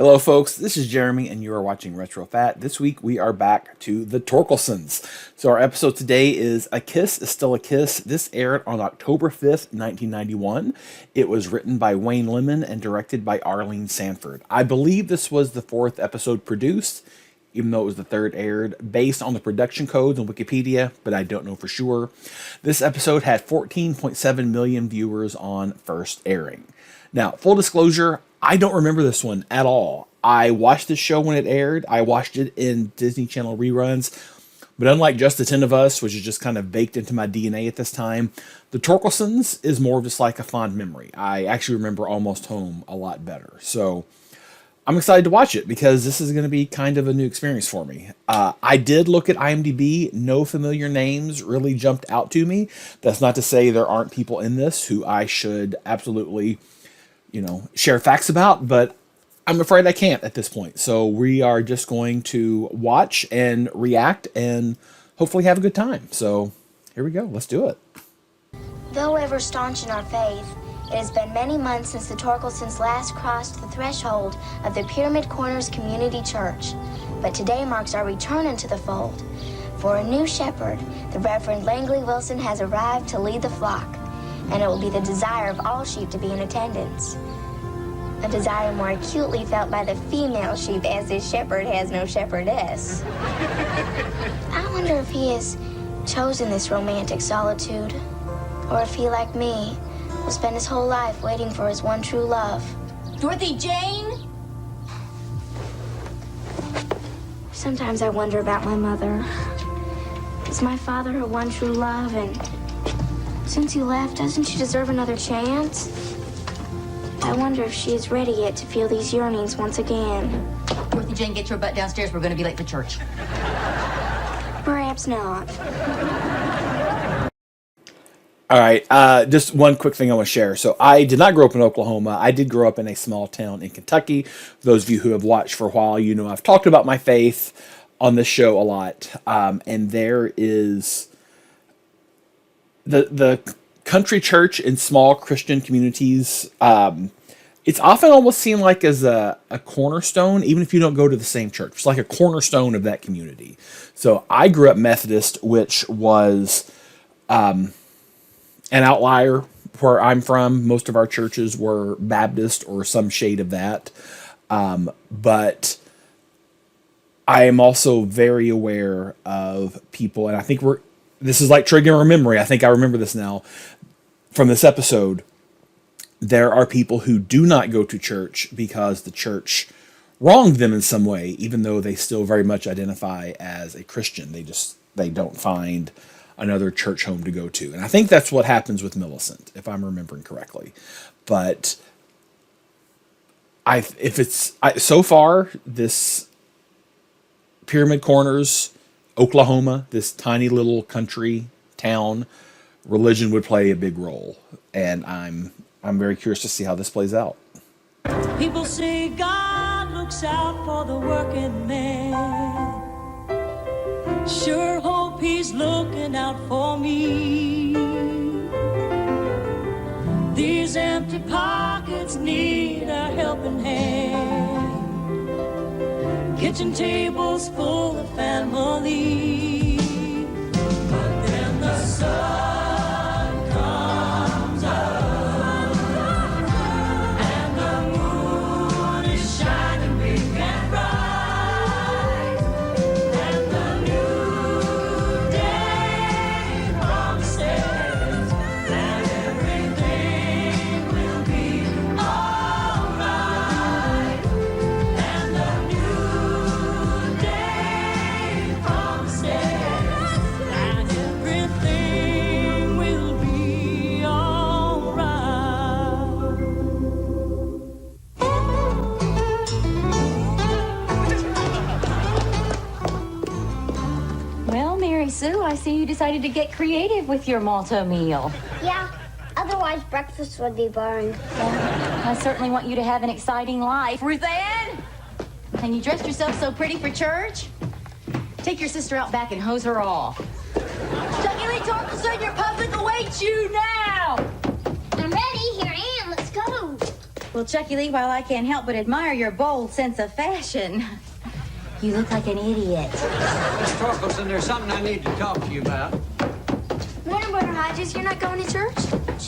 Hello, folks. This is Jeremy, and you are watching RetroFat. This week, we are back to the Torkelsons. So our episode today is A Kiss is Still a Kiss. This aired on October 5th, 1991. It was written by Wayne Lemon and directed by Arlene Sanford. I believe this was the fourth episode produced, even though it was the third aired, based on the production codes on Wikipedia, but I don't know for sure. This episode had 14.7 million viewers on first airing. Now, full disclosure, I don't remember this one at all. I watched this show when it aired. I watched it in Disney Channel reruns. But unlike Just the 10 of Us, which is just kind of baked into my DNA at this time, the Torkelsons is more of just like a fond memory. I actually remember Almost Home a lot better. So I'm excited to watch it because this is going to be kind of a new experience for me. I did look at IMDb. No familiar names really jumped out to me. That's not to say there aren't people in this who I should absolutely share facts about, but I'm afraid I can't at this point. So we are just going to watch and react and hopefully have a good time. So here we go. Let's do it. Though ever staunch in our faith, it has been many months since the Torkelsons last crossed the threshold of the Pyramid Corners Community Church. But today marks our return into the fold. For a new shepherd, the Reverend Langley Wilson has arrived to lead the flock. And it will be the desire of all sheep to be in attendance. A desire more acutely felt by the female sheep, as this shepherd has no shepherdess. I wonder if he has chosen this romantic solitude, or if he, like me, will spend his whole life waiting for his one true love. Dorothy Jane? Sometimes I wonder about my mother. Is my father her one true love, and since he left, doesn't she deserve another chance? I wonder if she is ready yet to feel these yearnings once again. Dorothy Jane, get your butt downstairs. We're going to be late for church. Perhaps not. All right, just one quick thing I want to share. So I did not grow up in Oklahoma. I did grow up in a small town in Kentucky. For those of you who have watched for a while, you know I've talked about my faith on this show a lot. And there is the country church in small Christian communities. It's often almost seen like as a cornerstone, even if you don't go to the same church. It's like a cornerstone of that community. So I grew up Methodist, which was an outlier where I'm from. Most of our churches were Baptist or some shade of that. But I am also very aware of people, and I think this is like triggering a memory. I think I remember this now from this episode. There are people who do not go to church because the church wronged them in some way, even though they still very much identify as a Christian. They don't find another church home to go to. And I think that's what happens with Millicent, if I'm remembering correctly. But so far, this Pyramid Corners, Oklahoma, this tiny little country town, religion would play a big role, and I'm very curious to see how this plays out. People say God looks out for the working man. Sure hope he's looking out for me. These empty pockets need a helping hand. Kitchen tables full of family. But then the sun comes up and the moon is shining big and bright, and the new day promises that everything will be alright, and the new day promises that everything will be alright. Well, Mary Sue, I see you decided to get creative with your Malta meal. Yeah, otherwise breakfast would be boring. I certainly want you to have an exciting life. Ruth Ann? And you dressed yourself so pretty for church? Take your sister out back and hose her off. Chucky Lee Torkelson, your public awaits you now! I'm ready. Here I am. Let's go. Well, Chucky Lee, while I can't help but admire your bold sense of fashion, you look like an idiot. Miss Torkelson, there's something I need to talk to you about. Morning, Brother Hodges. You're not going to church?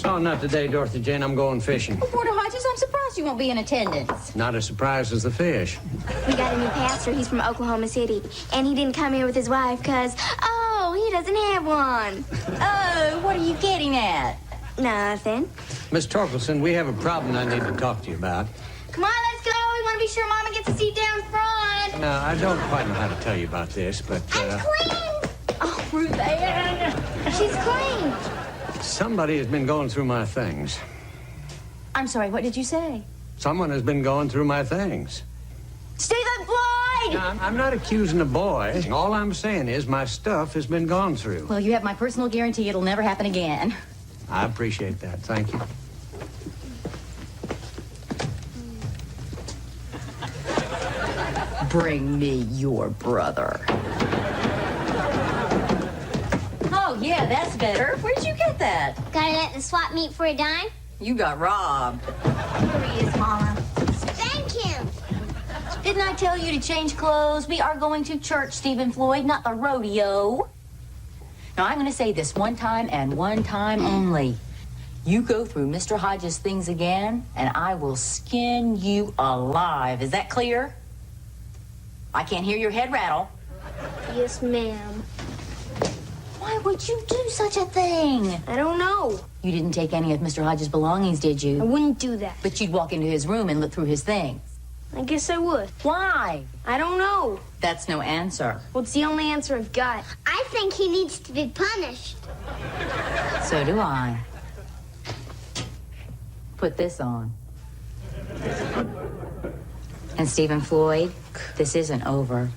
Oh, not today, Dorothy Jane. I'm going fishing. Well, Porter Hodges, I'm surprised you won't be in attendance. Not as surprised as the fish. We got a new pastor. He's from Oklahoma City. And he didn't come here with his wife because, he doesn't have one. Oh, what are you getting at? Nothing. Miss Torkelson, we have a problem I need to talk to you about. Come on, let's go. We want to be sure Mama gets a seat down front. Now, I don't quite know how to tell you about this, but I'm clean. Oh, Ruth Ann. She's clean. somebody has been going through my things. I'm sorry, what did you say? Someone has been going through my things. Stephen Floyd! Now, I'm not accusing a boy. All I'm saying is my stuff has been gone through. Well, you have my personal guarantee it'll never happen again. I appreciate that. Thank you. Bring me your brother. Oh, yeah, that's better. Where did you get that? Got it at the swap meet for a dime? You got robbed. Here he is, Mama. Thank him. Didn't I tell you to change clothes? We are going to church, Stephen Floyd, not the rodeo. Now, I'm going to say this one time and one time only. You go through Mr. Hodges' things again, and I will skin you alive. Is that clear? I can't hear your head rattle. Yes, ma'am. Why would you do such a thing? I don't know. You didn't take any of Mr. Hodges' belongings, did I you? wouldn't do that. But you'd walk into his room and look through his things. I guess I would. Why? I don't know. That's no answer. Well, it's the only answer I've got. I think he needs to be punished. So do I. Put this on. And Stephen Floyd, this isn't over.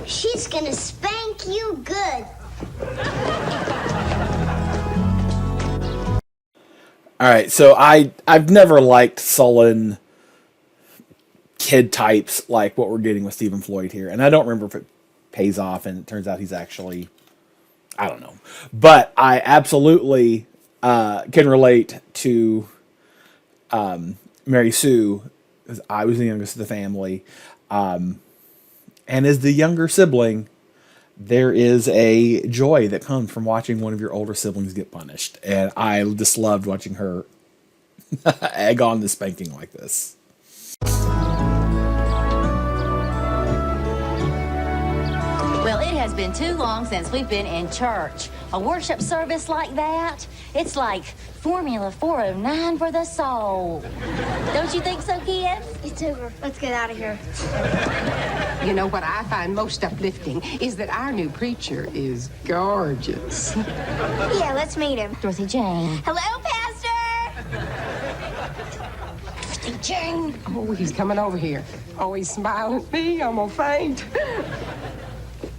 She's gonna spank you good. All right, so I've never liked sullen kid types like what we're getting with Stephen Floyd here, and I don't remember if it pays off and it turns out he's actually, I don't know, but I absolutely can relate to Mary Sue, because I was the youngest of the family, and as the younger sibling, there is a joy that comes from watching one of your older siblings get punished. And I just loved watching her egg on the spanking like this. Well, it has been too long since we've been in church. A worship service like that, it's like Formula 409 for the soul. Don't you think so, kids? It's over. Let's get out of here. You know, what I find most uplifting is that our new preacher is gorgeous. Yeah, let's meet him. Dorothy Jane. Hello, Pastor. Dorothy Jane. Oh, he's coming over here. Oh, he's smiling at me. I'm gonna faint.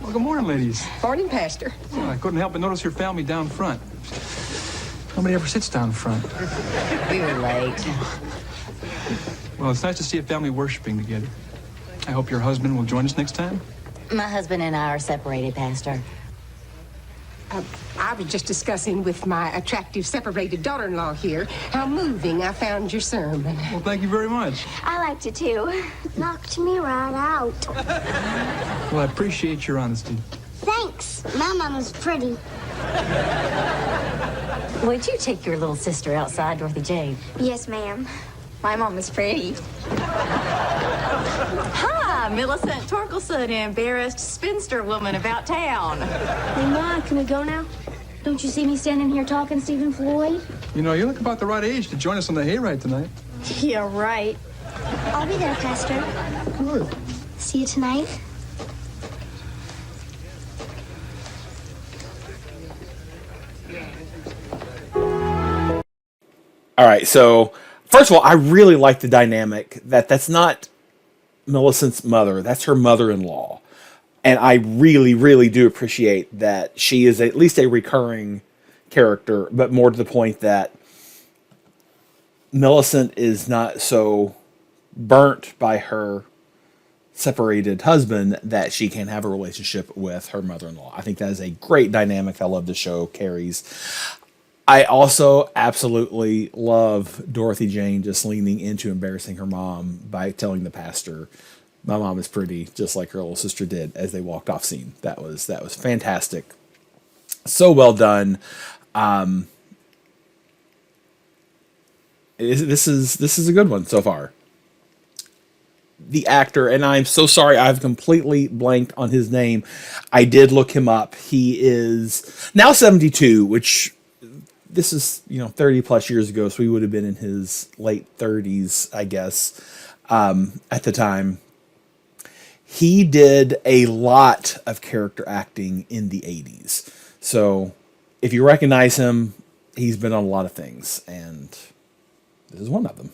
Well, good morning, ladies. Morning, Pastor. Well, I couldn't help but notice your family down front. Nobody ever sits down front. We were late. Well, it's nice to see a family worshiping together. I hope your husband will join us next time. My husband and I are separated, Pastor. I was just discussing with my attractive separated daughter-in-law here how moving I found your sermon. Well, thank you very much. I liked it too. Knocked me right out. Well, I appreciate your honesty. Thanks. My mama's pretty. Would you take your little sister outside, Dorothy Jane? Yes, ma'am. My mom is pretty. Hi, Millicent Torkelson, embarrassed spinster woman about town. Hey, Ma, can we go now? Don't you see me standing here talking, Stephen Floyd? You know, you look about the right age to join us on the hayride tonight. Yeah, right. I'll be there, Pastor. Good. See you tonight. All right, so first of all, I really like the dynamic that's not Millicent's mother, that's her mother-in-law. And I really, really do appreciate that she is at least a recurring character, but more to the point that Millicent is not so burnt by her separated husband that she can have a relationship with her mother-in-law. I think that is a great dynamic I love the show carries. I also absolutely love Dorothy Jane just leaning into embarrassing her mom by telling the pastor, "My mom is pretty," just like her little sister did as they walked off scene. That was fantastic. So well done. This is a good one so far. The actor, and I'm so sorry, I've completely blanked on his name. I did look him up. He is now 72, which this is 30 plus years ago, so he would have been in his late 30s, I guess, at the time. He did a lot of character acting in the 80s. So if you recognize him, he's been on a lot of things, and this is one of them.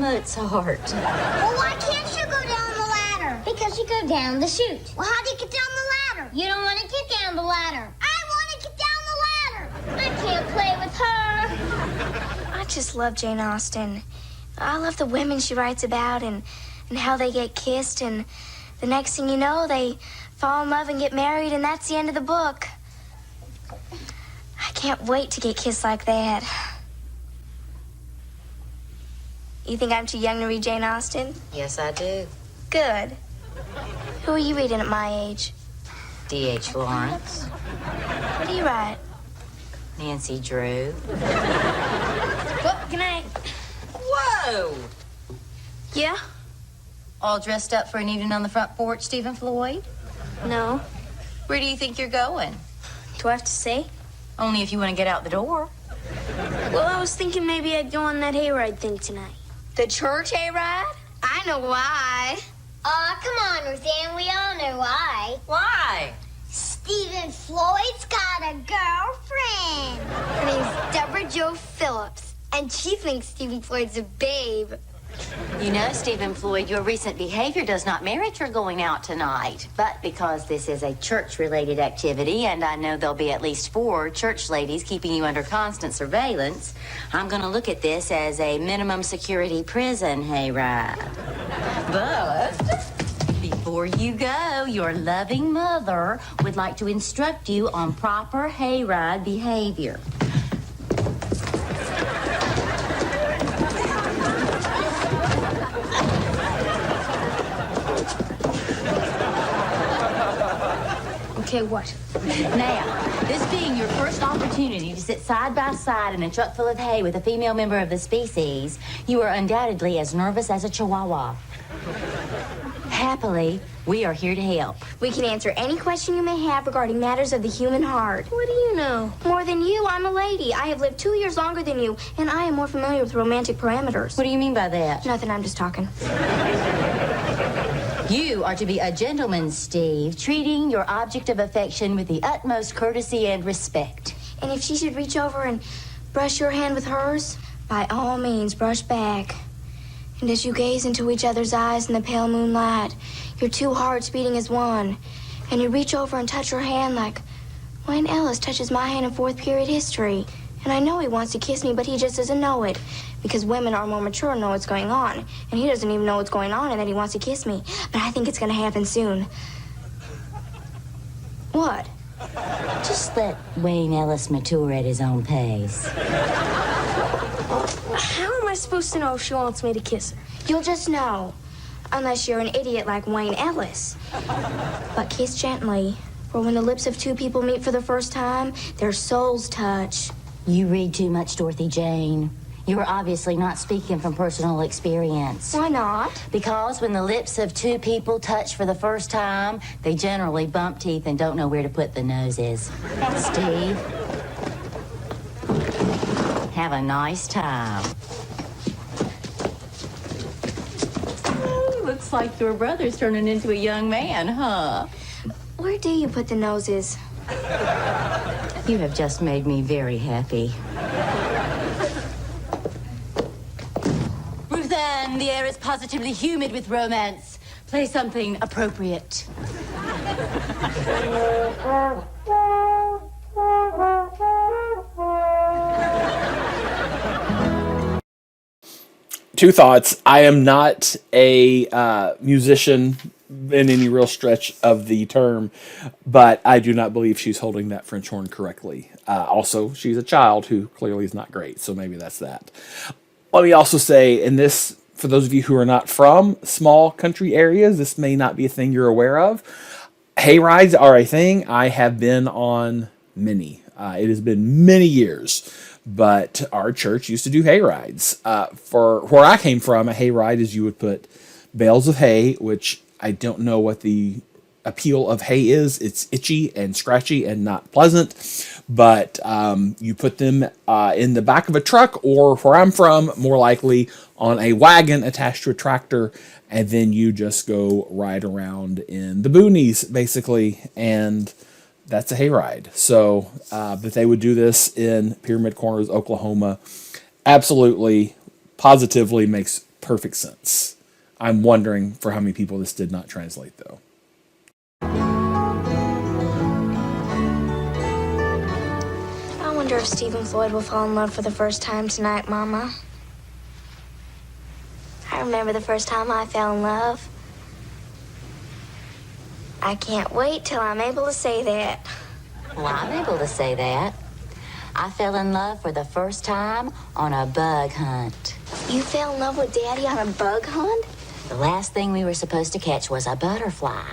Mozart. Well, why can't you go down the ladder? Because you go down the chute. Well, how do you get down the ladder? You don't want to get down the ladder. I want to get down the ladder. I can't play with her. I just love Jane Austen. I love the women she writes about and how they get kissed, and the next thing you know, they fall in love and get married, and that's the end of the book. I can't wait to get kissed like that. You think I'm too young to read Jane Austen? Yes, I do. Good. Who are you reading at my age? D.H. Lawrence. What do you write? Nancy Drew. Well, good night. Whoa! Yeah? All dressed up for an evening on the front porch, Stephen Floyd? No. Where do you think you're going? Do I have to say? Only if you want to get out the door. Well, I was thinking maybe I'd go on that hayride thing tonight. The church hayride? I know why. Aw, come on, Roseanne. We all know why. Why? Stephen Floyd's got a girlfriend. Her name's Deborah Jo Phillips, and she thinks Stephen Floyd's a babe. You know, Stephen Floyd, your recent behavior does not merit your going out tonight. But because this is a church-related activity, and I know there'll be at least 4 church ladies keeping you under constant surveillance, I'm going to look at this as a minimum security prison hayride. But before you go, your loving mother would like to instruct you on proper hayride behavior. Okay, what? Now, this being your first opportunity to sit side by side in a truck full of hay with a female member of the species, you are undoubtedly as nervous as a chihuahua. Happily, we are here to help. We can answer any question you may have regarding matters of the human heart. What do you know? More than you, I'm a lady. I have lived 2 years longer than you, and I am more familiar with romantic parameters. What do you mean by that? Nothing, I'm just talking. You are to be a gentleman, Steve, treating your object of affection with the utmost courtesy and respect. And if she should reach over and brush your hand with hers, by all means, brush back. And as you gaze into each other's eyes in the pale moonlight, your 2 hearts beating as one, and you reach over and touch her hand like Wayne Ellis touches my hand in 4th period history. And I know he wants to kiss me, but he just doesn't know it. Because women are more mature and know what's going on. And he doesn't even know what's going on and that he wants to kiss me. But I think it's going to happen soon. What? Just let Wayne Ellis mature at his own pace. How am I supposed to know if she wants me to kiss her? You'll just know. Unless you're an idiot like Wayne Ellis. But kiss gently. For when the lips of 2 people meet for the first time, their souls touch. You read too much, Dorothy Jane. You are obviously not speaking from personal experience. Why not? Because when the lips of 2 people touch for the first time, they generally bump teeth and don't know where to put the noses. Steve, have a nice time. Looks like your brother's turning into a young man, huh? Where do you put the noses? You have just made me very happy. Ruth Ann, the air is positively humid with romance. Play something appropriate. two thoughts. I am not a musician in any real stretch of the term, but I do not believe she's holding that French horn correctly. Also, she's a child who clearly is not great, so maybe that's that. Let me also say, in this, for those of you who are not from small country areas, this may not be a thing you're aware of. Hay rides are a thing. I have been on many. It has been many years, but our church used to do hay rides. For where I came from, a hay ride is you would put bales of hay, which I don't know what the appeal of hay is. It's itchy and scratchy and not pleasant, but you put them in the back of a truck, or where I'm from, more likely on a wagon attached to a tractor, and then you just go ride around in the boonies, basically, and that's a hayride. So, but they would do this in Pyramid Corners, Oklahoma. Absolutely, positively makes perfect sense. I'm wondering for how many people this did not translate, though. I wonder if Stephen Floyd will fall in love for the first time tonight, Mama. I remember the first time I fell in love. I can't wait till I'm able to say that. Well, I'm able to say that. I fell in love for the first time on a bug hunt. You fell in love with Daddy on a bug hunt? The last thing we were supposed to catch was a butterfly.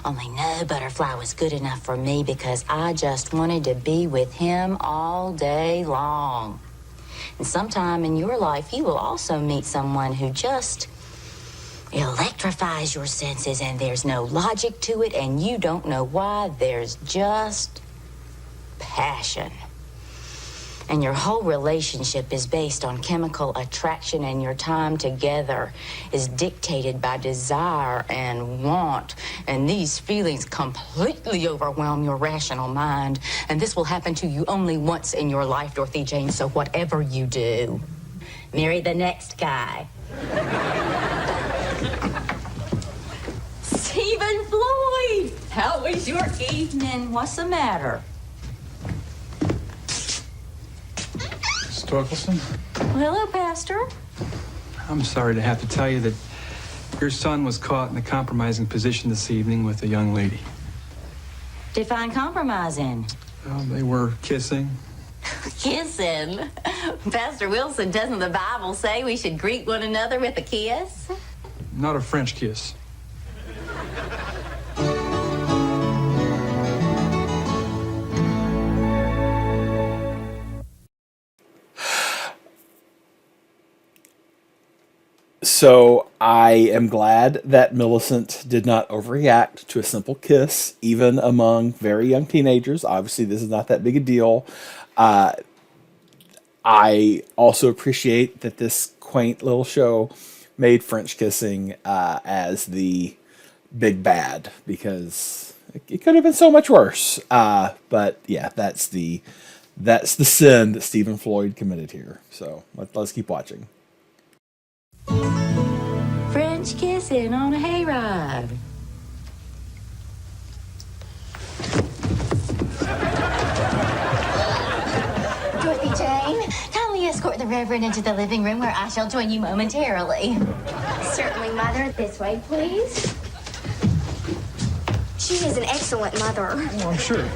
Only no butterfly was good enough for me because I just wanted to be with him all day long. And sometime in your life, you will also meet someone who just electrifies your senses, and there's no logic to it, and you don't know why. There's just passion. And your whole relationship is based on chemical attraction, and your time together is dictated by desire and want. And these feelings completely overwhelm your rational mind. And this will happen to you only once in your life, Dorothy Jane, so whatever you do, marry the next guy. Stephen Floyd! How was your evening? What's the matter? Torkelson, Well, hello, Pastor. I'm sorry to have to tell you that your son was caught in a compromising position this evening with a young lady. Define compromising. Well, they were kissing. Kissing? Pastor Wilson, doesn't the Bible say we should greet one another with a kiss? Not a French kiss. So I am glad that Millicent did not overreact to a simple kiss, even among very young teenagers. Obviously, this is not that big a deal. I also appreciate that this quaint little show made French kissing as the big bad, because it could have been so much worse. But yeah, that's the sin that Stephen Floyd committed here. So let's keep watching. French kissing on a hayride. Dorothy Jane? Kindly escort the Reverend into the living room where I shall join you momentarily. Certainly, Mother. This way, please. She is an excellent mother. Oh, I'm sure.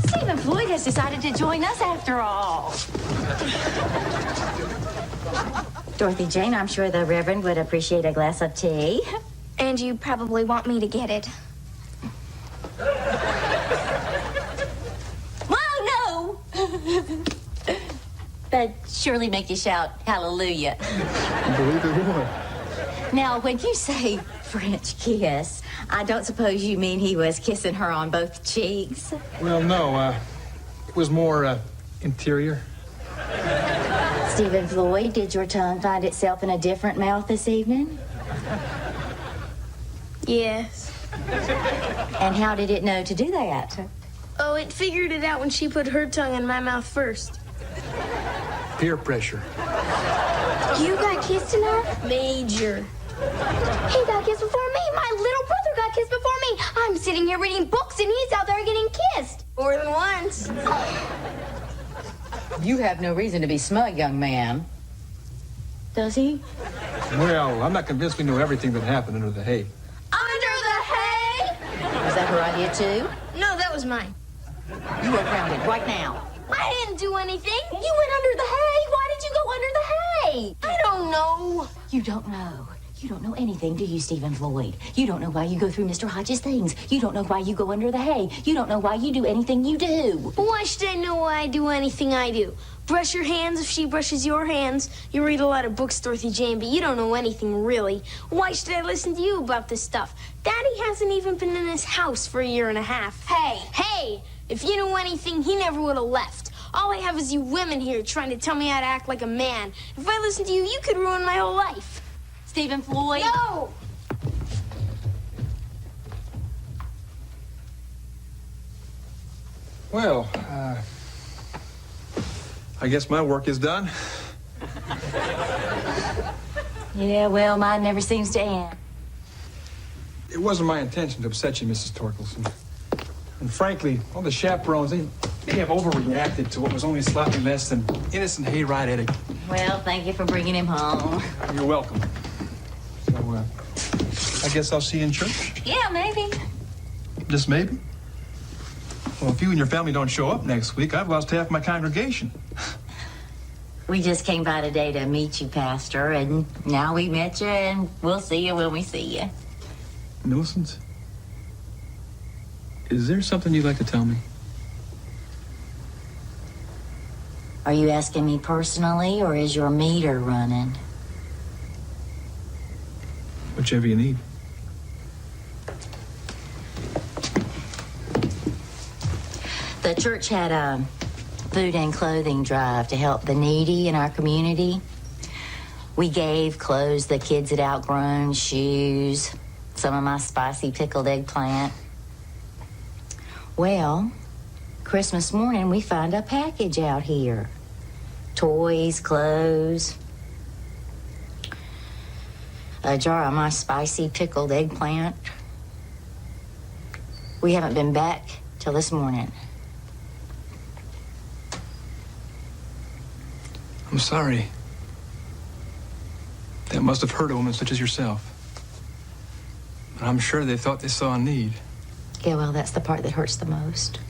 Stephen Floyd has decided to join us after all. Dorothy Jane, I'm sure the Reverend would appreciate a glass of tea. And you probably want me to get it. Whoa, no! That'd surely make you shout hallelujah. I believe it would. Now, when you say French kiss, I don't suppose you mean he was kissing her on both cheeks? Well, no, it was more interior. Stephen Floyd, did your tongue find itself in a different mouth this evening? Yes. And how did it know to do that? Oh, it figured it out when she put her tongue in my mouth first. Peer pressure. You got kissed tonight? Major. He got kissed before me. My little brother got kissed before me. I'm sitting here reading books and he's out there getting kissed. More than once. You have no reason to be smug, young man. Does he? Well, I'm not convinced we know everything that happened under the hay. Under the hay? Was that her idea, too? No, that was mine. You are grounded right now. I didn't do anything. You went under the hay. Why did you go under the hay? I don't know. You don't know. You don't know anything, do you, Stephen Floyd? You don't know why you go through Mr. Hodges' things. You don't know why you go under the hay. You don't know why you do anything you do. Why should I know why I do anything I do? Brush your hands if she brushes your hands. You read a lot of books, Dorothy Jane, but you don't know anything really. Why should I listen to you about this stuff? Daddy hasn't even been in his house for a year and a half. Hey, if you knew anything, he never would have left. All I have is you women here trying to tell me how to act like a man. If I listened to you, you could ruin my whole life. Stephen Floyd? No! Well, I guess my work is done. Yeah, well, mine never seems to end. It wasn't my intention to upset you, Mrs. Torkelson. And frankly, all the chaperones, they have overreacted to what was only slightly less than innocent hayride etiquette. Well, thank you for bringing him home. You're welcome. So, I guess I'll see you in church. Yeah, maybe. Just maybe. Well, if you and your family don't show up next week, I've lost half my congregation. We just came by today to meet you, Pastor, and now we met you, and we'll see you when we see you. Millicent, is there something you'd like to tell me? Are you asking me personally, or is your meter running? Whichever you need. The church had a food and clothing drive to help the needy in our community. We gave clothes the kids had outgrown, shoes, some of my spicy pickled eggplant. Well, Christmas morning we find a package out here. Toys, clothes, a jar of my spicy pickled eggplant. We haven't been back till this morning. I'm sorry. That must have hurt a woman such as yourself. But I'm sure they thought they saw a need. Yeah, well, that's the part that hurts the most.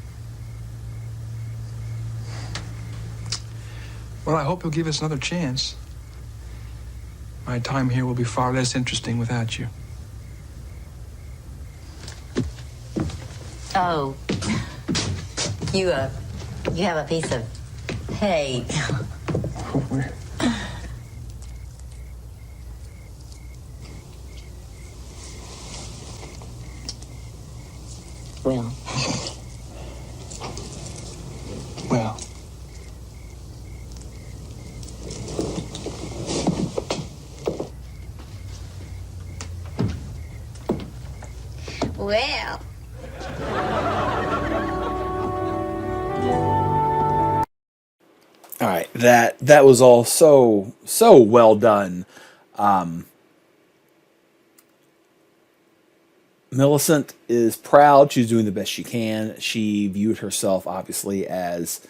Well, I hope you'll give us another chance. My time here will be far less interesting without you. Oh, you have a piece of hay. Where? Well, Well. Well. All right, that was all so well done. Millicent is proud. She's doing the best she can. She viewed herself, obviously, as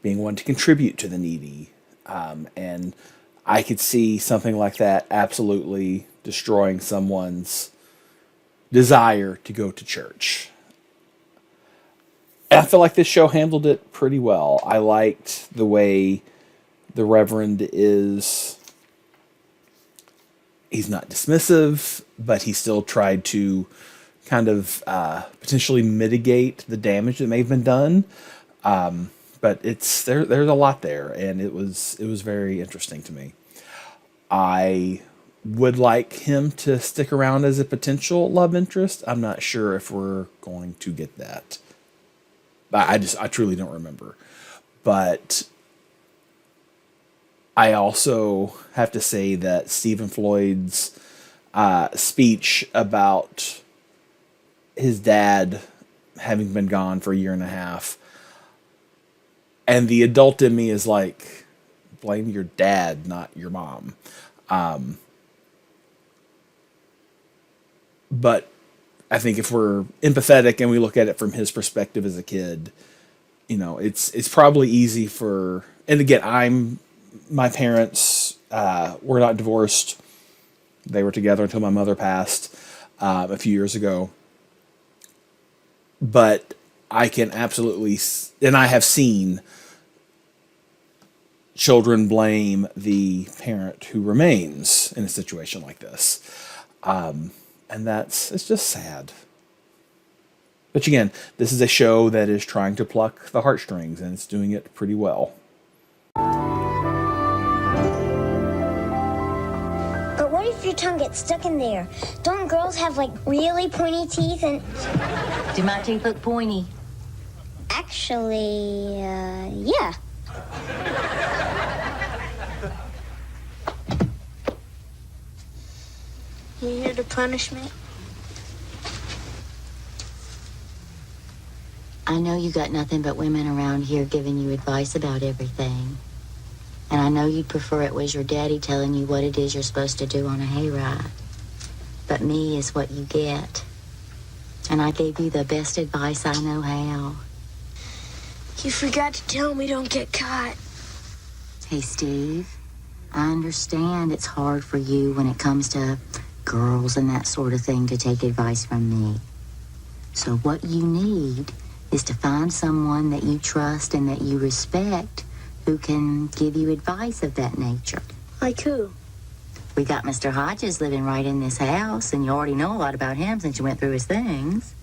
being one to contribute to the needy. And I could see something like that absolutely destroying someone's desire to go to church. And I feel like this show handled it pretty well. I liked the way the Reverend is. He's not dismissive, but he still tried to kind of potentially mitigate the damage that may have been done. But there's a lot there, and it was very interesting to me. I would like him to stick around as a potential love interest. I'm not sure if we're going to get that. I truly don't remember. But I also have to say that Stephen Floyd's speech about his dad having been gone for a year and a half, and the adult in me is like, blame your dad, not your mom. But I think if we're empathetic and we look at it from his perspective as a kid, you know, it's probably easy for, and again, my parents were not divorced. They were together until my mother passed a few years ago. But I can absolutely, and I have seen children blame the parent who remains in a situation like this. And it's just sad. But again, this is a show that is trying to pluck the heartstrings, and it's doing it pretty well. But what if your tongue gets stuck in there? Don't girls have, like, really pointy teeth and... Do my teeth look pointy? Actually, yeah. You here to punish me? I know you got nothing but women around here giving you advice about everything. And I know you'd prefer it was your daddy telling you what it is you're supposed to do on a hayride. But me is what you get. And I gave you the best advice I know how. You forgot to tell me don't get caught. Hey, Steve, I understand it's hard for you when it comes to girls and that sort of thing to take advice from me. So what you need is to find someone that you trust and that you respect who can give you advice of that nature. Like who? We got Mr. Hodges living right in this house, and you already know a lot about him since you went through his things.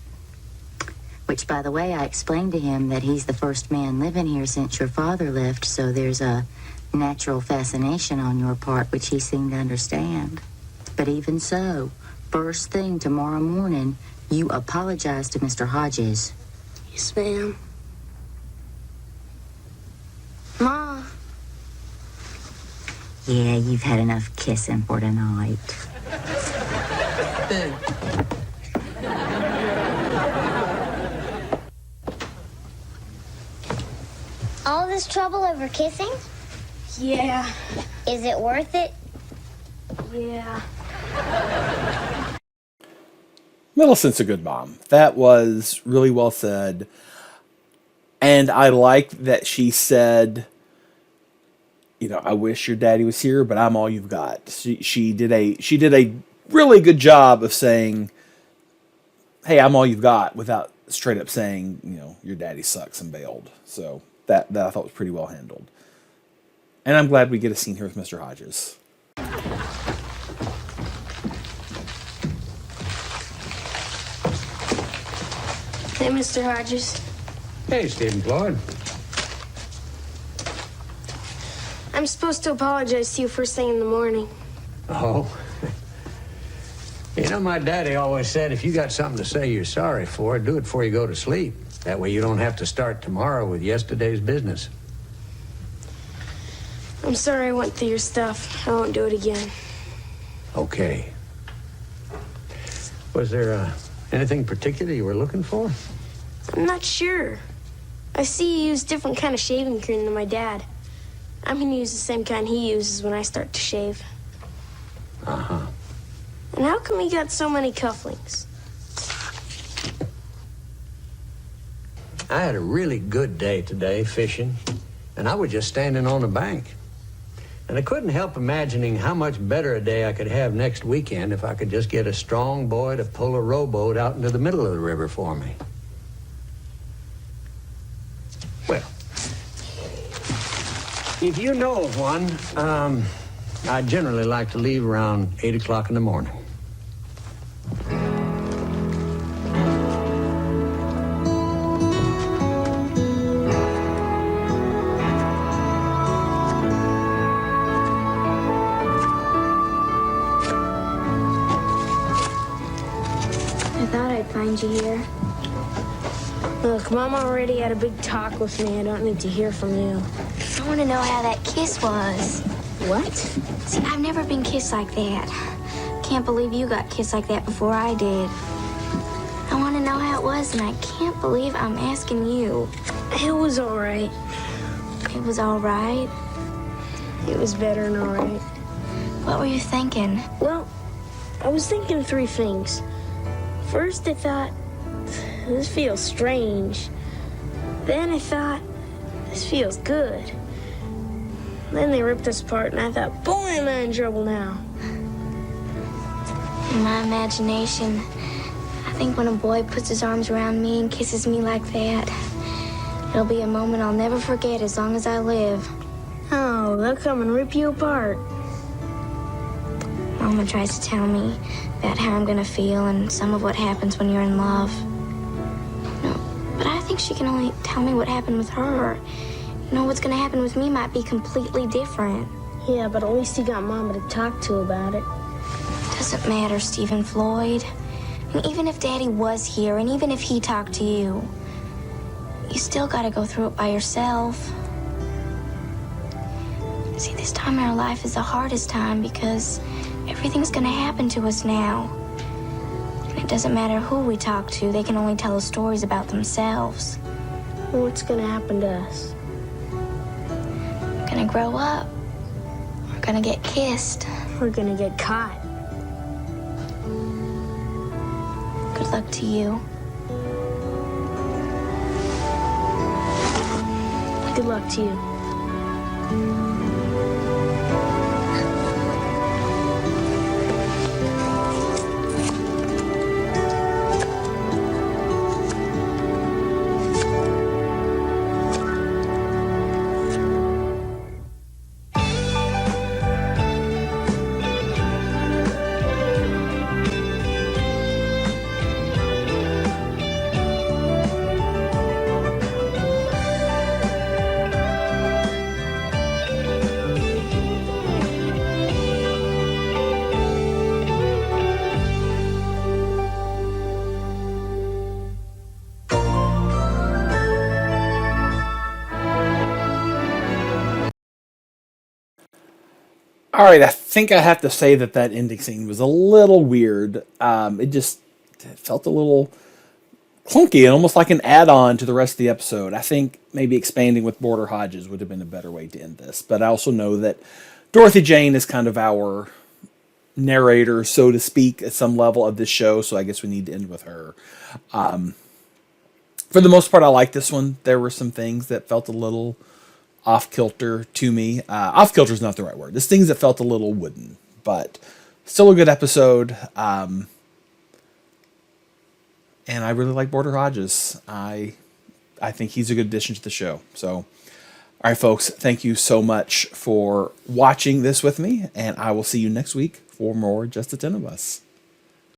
Which, by the way, I explained to him that he's the first man living here since your father left, so there's a natural fascination on your part, which he seemed to understand. But even so, first thing tomorrow morning, you apologize to Mr. Hodges. Yes, ma'am. Ma. Yeah, you've had enough kissing for tonight. Boo. All this trouble over kissing? Yeah. Is it worth it? Yeah. Millicent's a good mom. That was really well said. And I liked that she said, you know, I wish your daddy was here, but I'm all you've got. She did a really good job of saying, hey, I'm all you've got, without straight up saying, you know, your daddy sucks and bailed. So that I thought was pretty well handled. And I'm glad we get a scene here with Mr. Hodges. Hey, Mr. Hodges. Hey, Stephen Floyd. I'm supposed to apologize to you first thing in the morning. Oh. You know, my daddy always said if you got something to say you're sorry for, do it before you go to sleep. That way you don't have to start tomorrow with yesterday's business. I'm sorry I went through your stuff. I won't do it again. Okay. Was there anything particular you were looking for? I'm not sure. I see you use different kind of shaving cream than my dad. I'm gonna use the same kind he uses when I start to shave. Uh-huh. And how come he got so many cufflinks? I had a really good day today fishing, and I was just standing on the bank. And I couldn't help imagining how much better a day I could have next weekend if I could just get a strong boy to pull a rowboat out into the middle of the river for me. Well, if you know of one, I generally like to leave around 8 o'clock in the morning. I thought I'd find you here. Look, Mom already had a big talk with me. I don't need to hear from you. I want to know how that kiss was. What? See, I've never been kissed like that. Can't believe you got kissed like that before I did. I want to know how it was, and I can't believe I'm asking you. It was all right. It was all right. It was better than all right. What were you thinking? Well, I was thinking three things. First, I thought, this feels strange. Then I thought, this feels good. Then they ripped us apart, and I thought, boy, am I in trouble now. In my imagination, I think when a boy puts his arms around me and kisses me like that, it'll be a moment I'll never forget as long as I live. Oh, they'll come and rip you apart. Mama tries to tell me about how I'm gonna feel and some of what happens when you're in love. No, but I think she can only tell me what happened with her. You know, what's gonna happen with me might be completely different. Yeah, but at least you got Mama to talk to about it. Doesn't matter, Stephen Floyd. And even if Daddy was here, and even if he talked to you, you still gotta go through it by yourself. See, this time in our life is the hardest time because everything's gonna happen to us now. And it doesn't matter who we talk to, they can only tell us stories about themselves. What's gonna happen to us? We're gonna grow up. We're gonna get kissed. We're gonna get caught. Good luck to you. Good luck to you. All right, I think I have to say that that ending scene was a little weird. It just felt a little clunky and almost like an add-on to the rest of the episode. I think maybe expanding with Border Hodges would have been a better way to end this. But I also know that Dorothy Jane is kind of our narrator, so to speak, at some level of this show, so I guess we need to end with her. For the most part, I like this one. There were some things that felt a little off-kilter to me. Off-kilter is not the right word. There's things that felt a little wooden, but still a good episode. And I really like Border Hodges. I think he's a good addition to the show. So, all right, folks, thank you so much for watching this with me, and I will see you next week for more Just the 10 of Us.